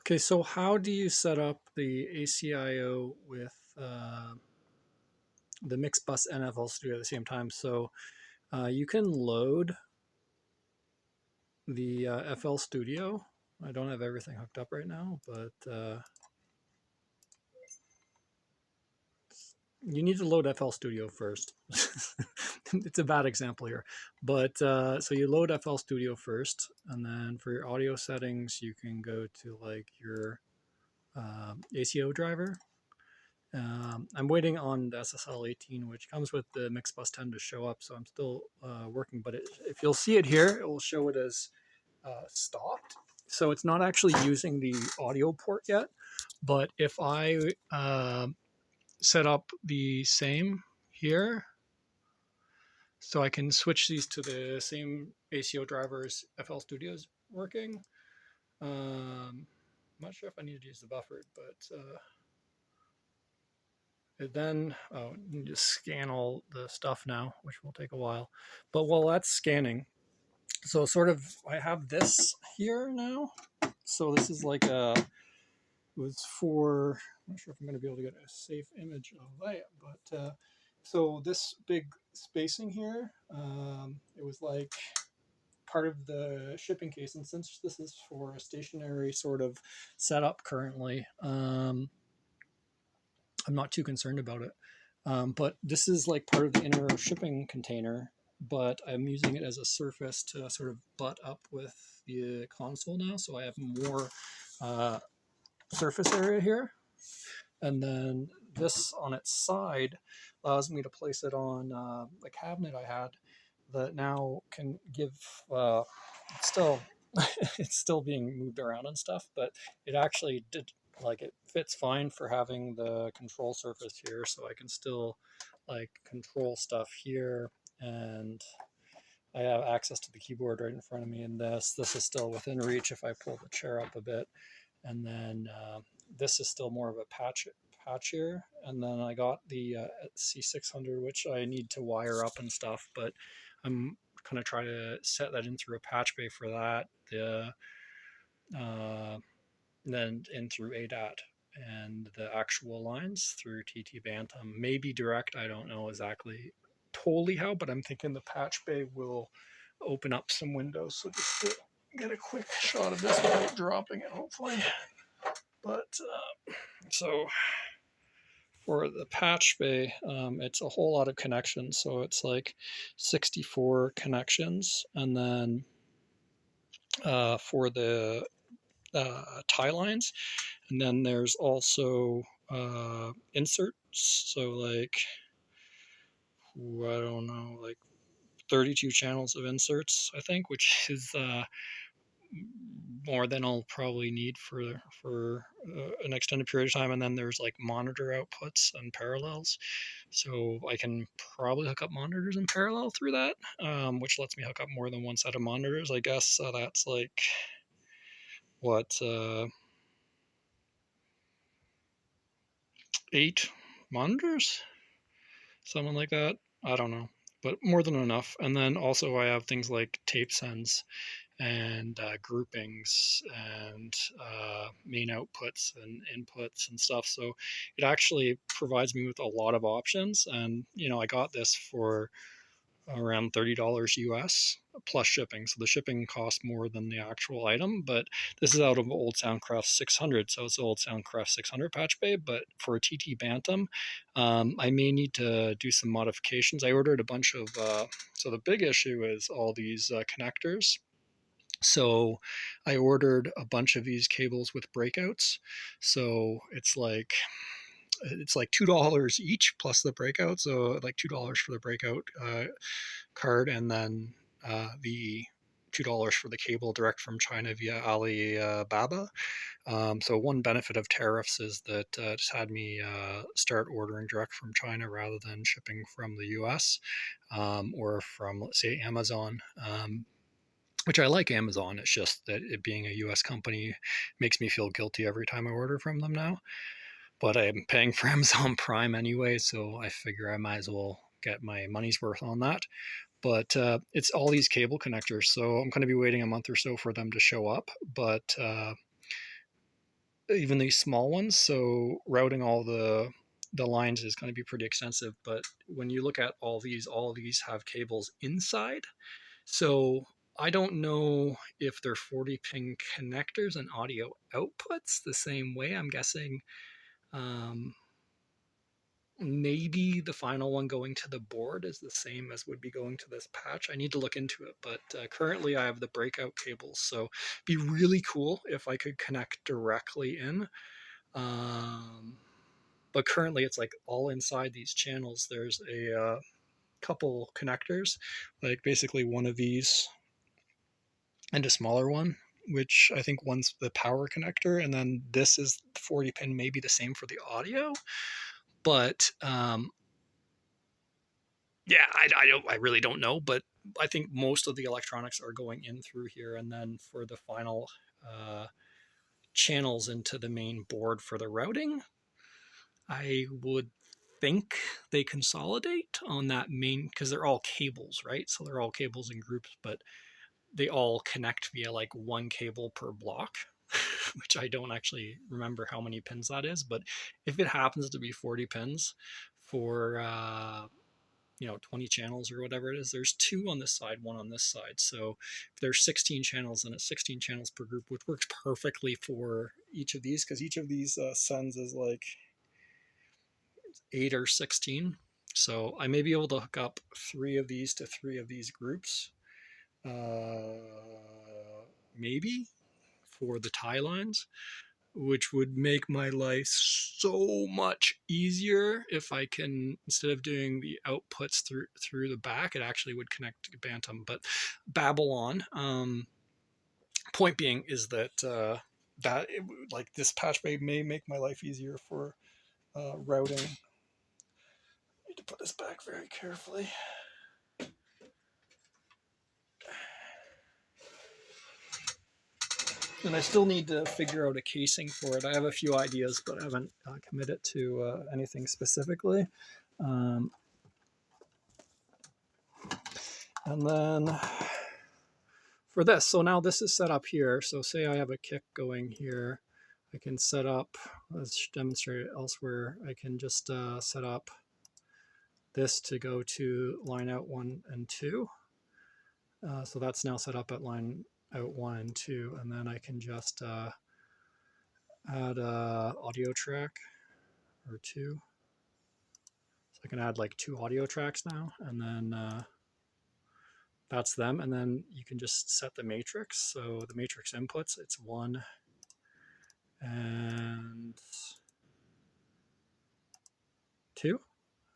Okay, so how do you set up the ACIO with the mixbus and FL Studio at the same time? So you can load the FL Studio. I don't have everything hooked up right now, but you need to load FL Studio first. It's a bad example here, but so you load FL Studio first, and then for your audio settings, you can go to like your ACO driver. I'm waiting on the SSL18, which comes with the mixbus 10 to show up, so I'm still working, but if you'll see it here, it will show it as stopped. So it's not actually using the audio port yet, but if I set up the same here, so I can switch these to the same ACO drivers FL Studio's working. I'm not sure if I need to use the buffer, but then you just scan all the stuff now, which will take a while. But while that's scanning, so sort of I have this here now. So this is like it was for, I'm not sure if I'm going to be able to get a safe image of that, but so this big spacing here, it was like part of the shipping case. And since this is for a stationary sort of setup currently, I'm not too concerned about it. But this is like part of the inner shipping container, but I'm using it as a surface to sort of butt up with the console now. So I have more surface area here. And then this on its side allows me to place it on the cabinet I had that now can give, still, it's still being moved around and stuff, but it actually did, like, it fits fine for having the control surface here, so I can still like control stuff here, and I have access to the keyboard right in front of me. And this is still within reach if I pull the chair up a bit. And then this is still more of a patchier. And then I got the C600, which I need to wire up and stuff, but I'm kind of trying to set that in through a patch bay for that. Then in through ADAT, and the actual lines through TT Bantam, maybe direct. I don't know exactly totally how, but I'm thinking the patch bay will open up some windows. So just to get a quick shot of this without dropping it, hopefully. But so for the patch bay, it's a whole lot of connections. So it's like 64 connections, and then for the tie lines, and then there's also inserts. So like, I don't know, like 32 channels of inserts, I think, which is more than I'll probably need for an extended period of time. And then there's like monitor outputs and parallels, so I can probably hook up monitors in parallel through that, which lets me hook up more than one set of monitors, I guess. That's like what 8 monitors, something like that. I don't know, but more than enough. And then also I have things like tape sends and groupings and main outputs and inputs and stuff. So it actually provides me with a lot of options. And, you know, I got this for around $30 US plus shipping. So the shipping costs more than the actual item, but this is out of old Soundcraft 600. So it's old Soundcraft 600 patch bay, but for a TT Bantam, I may need to do some modifications. I ordered a bunch of, so the big issue is all these connectors. So I ordered a bunch of these cables with breakouts. So it's like $2 each plus the breakout. So like $2 for the breakout card, and then the $2 for the cable direct from China via Alibaba. So one benefit of tariffs is that it just had me start ordering direct from China rather than shipping from the US or from, let's say, Amazon. Which I like Amazon. It's just that it being a US company makes me feel guilty every time I order from them now. But I'm paying for Amazon Prime anyway, so I figure I might as well get my money's worth on that. But it's all these cable connectors, so I'm going to be waiting a month or so for them to show up. But even these small ones. So routing all the lines is going to be pretty extensive. But when you look at all of these have cables inside. So I don't know if they're 40 pin connectors and audio outputs the same way. I'm guessing maybe the final one going to the board is the same as would be going to this patch. I need to look into it, but currently I have the breakout cables. So it'd be really cool if I could connect directly in. But currently it's like all inside these channels. There's a couple connectors, like basically one of these and a smaller one, which I think one's the power connector, and then this is 40 pin, maybe the same for the audio. But yeah, I really don't know, but I think most of the electronics are going in through here, and then for the final channels into the main board for the routing, I would think they consolidate on that main, because they're all cables, right? So they're all cables in groups, but they all connect via like one cable per block, which I don't actually remember how many pins that is. But if it happens to be 40 pins for 20 channels or whatever it is, there's 2 on this side, 1 on this side. So if there's 16 channels, then it's 16 channels per group, which works perfectly for each of these, because each of these sends is like 8 or 16. So I may be able to hook up 3 of these to 3 of these groups, maybe for the tie lines, which would make my life so much easier if I can, instead of doing the outputs through the back, it actually would connect to Bantam. But Babylon, point being is that like this patch may make my life easier for routing. I need to put this back very carefully. And I still need to figure out a casing for it. I have a few ideas, but I haven't committed to anything specifically. And then for this, so now this is set up here. So say I have a kick going here. I can set up, let's demonstrate it elsewhere. I can just set up this to go to line out 1 and 2. So that's now set up at line out 1 and 2. And then I can just add a audio track or 2. So I can add like 2 audio tracks now, and then that's them. And then you can just set the matrix. So the matrix inputs, it's 1 and 2.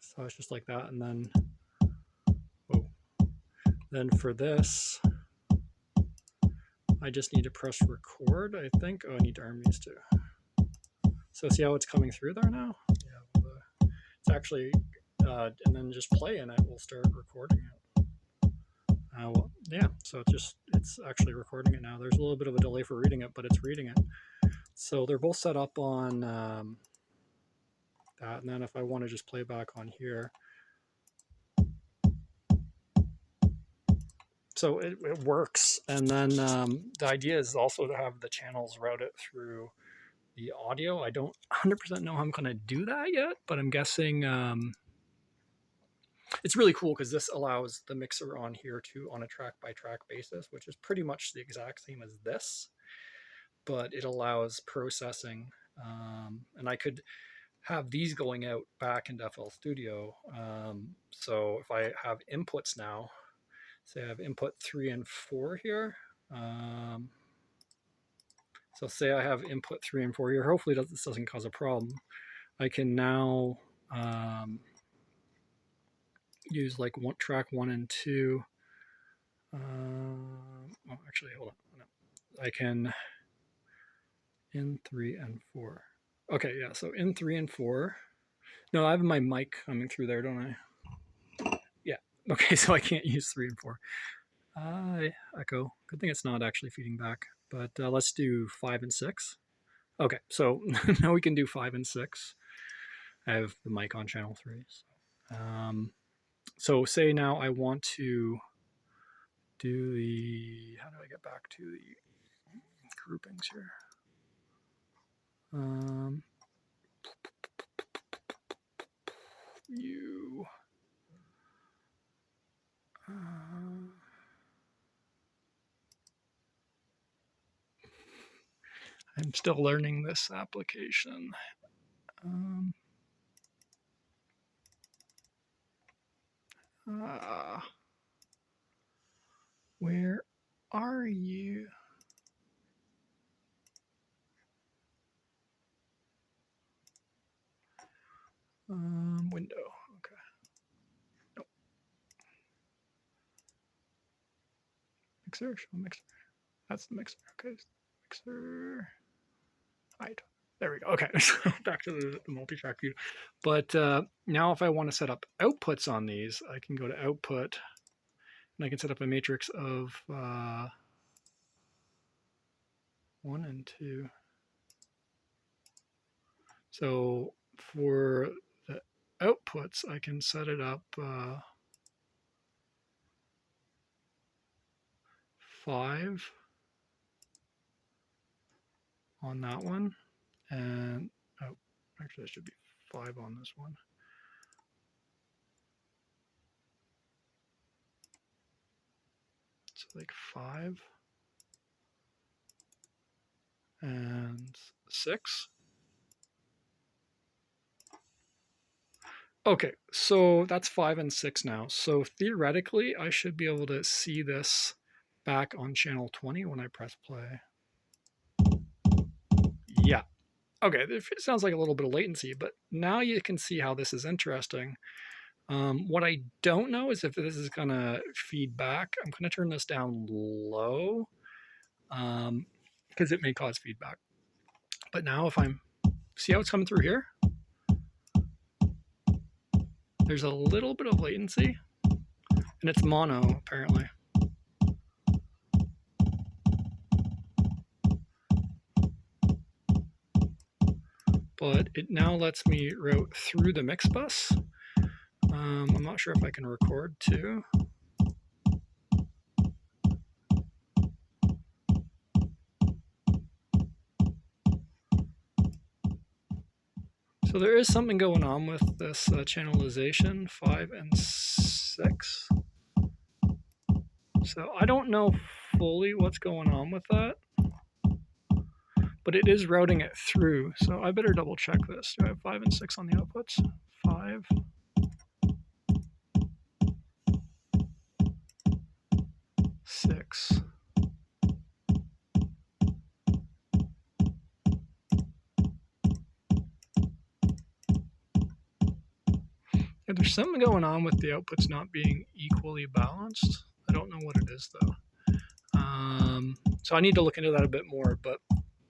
So it's just like that. And then, then for this, I just need to press record, I think. Oh, I need to arm these too. So see how it's coming through there now? Yeah, it's actually, and then just play and it will start recording it. Well, yeah, so it's actually recording it now. There's a little bit of a delay for reading it, but it's reading it. So they're both set up on that. And then if I want to just play back on here, so it works. And then the idea is also to have the channels route it through the audio. I don't 100% know how I'm going to do that yet, but I'm guessing it's really cool because this allows the mixer on here to on a track by track basis, which is pretty much the exact same as this, but it allows processing. And I could have these going out back into FL Studio. So if I have inputs now, say I have input 3 and 4 here. So say I have input 3 and 4 here. Hopefully this doesn't cause a problem. I can now use like track 1 and 2. Oh, actually, hold on. No. I can in 3 and 4. Okay, yeah. So in 3 and 4. No, I have my mic coming through there, don't I? Yeah. Okay, so I can't use 3 and 4. Echo. Good thing it's not actually feeding back. But let's do 5 and 6. Okay, so now we can do 5 and 6. I have the mic on channel 3. So say now I want to do the, how do I get back to the groupings here? You. I'm still learning this application. Where are you? Window. Okay. Nope. Mixer. Show mixer. That's the mixer. Okay. Mixer. Hide. There we go. Okay. So back to the multi-track view. But now if I want to set up outputs on these, I can go to output and I can set up a matrix of 1 and 2. So for the outputs, I can set it up 5 on that one, and oh, actually, it should be 5 on this one. So like 5 and 6. Okay, so that's 5 and 6 now. So theoretically, I should be able to see this back on channel 20 when I press play. Yeah. Okay, it sounds like a little bit of latency, but now you can see how this is interesting. What I don't know is if this is going to feed back. I'm going to turn this down low because it may cause feedback. But now if I'm, see how it's coming through here? There's a little bit of latency, and it's mono apparently. But it now lets me route through the mixbus. I'm not sure if I can record too. So there is something going on with this channelization 5 and 6. So I don't know fully what's going on with that, but it is routing it through. So I better double check this. Do I have 5 and 6 on the outputs? 5. 6. Yeah, there's something going on with the outputs not being equally balanced. I don't know what it is though. So I need to look into that a bit more, but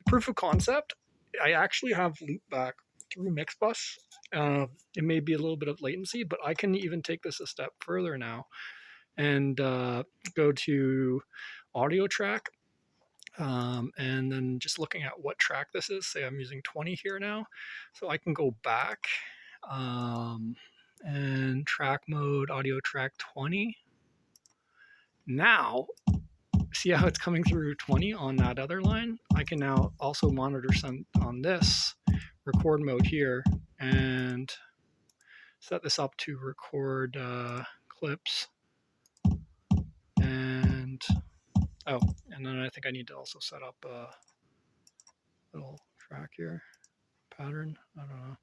proof of concept, I actually have loopback through mixbus. It may be a little bit of latency, but I can even take this a step further now and go to audio track. And then just looking at what track this is, say I'm using 20 here now. So I can go back and track mode, audio track 20. Now, see how it's coming through 20 on that other line? I can now also monitor some on this record mode here and set this up to record clips. And oh, and then I think I need to also set up a little track here, pattern, I don't know.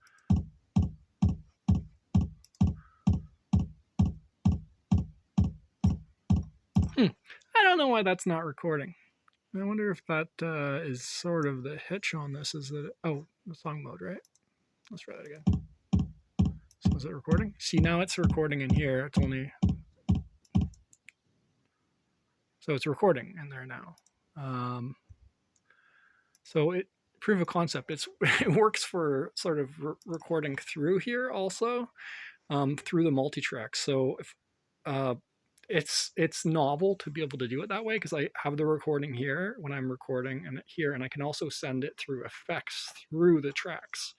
I don't know why that's not recording. I wonder if that is sort of the hitch on this, is that, oh, the song mode, right? Let's try that again. So is it recording? See, now it's recording in here. It's only, so it's recording in there now. So it, proof of concept, it works for sort of recording through here also, through the multitrack. So if, it's novel to be able to do it that way because I have the recording here when I'm recording and here, and I can also send it through effects through the tracks.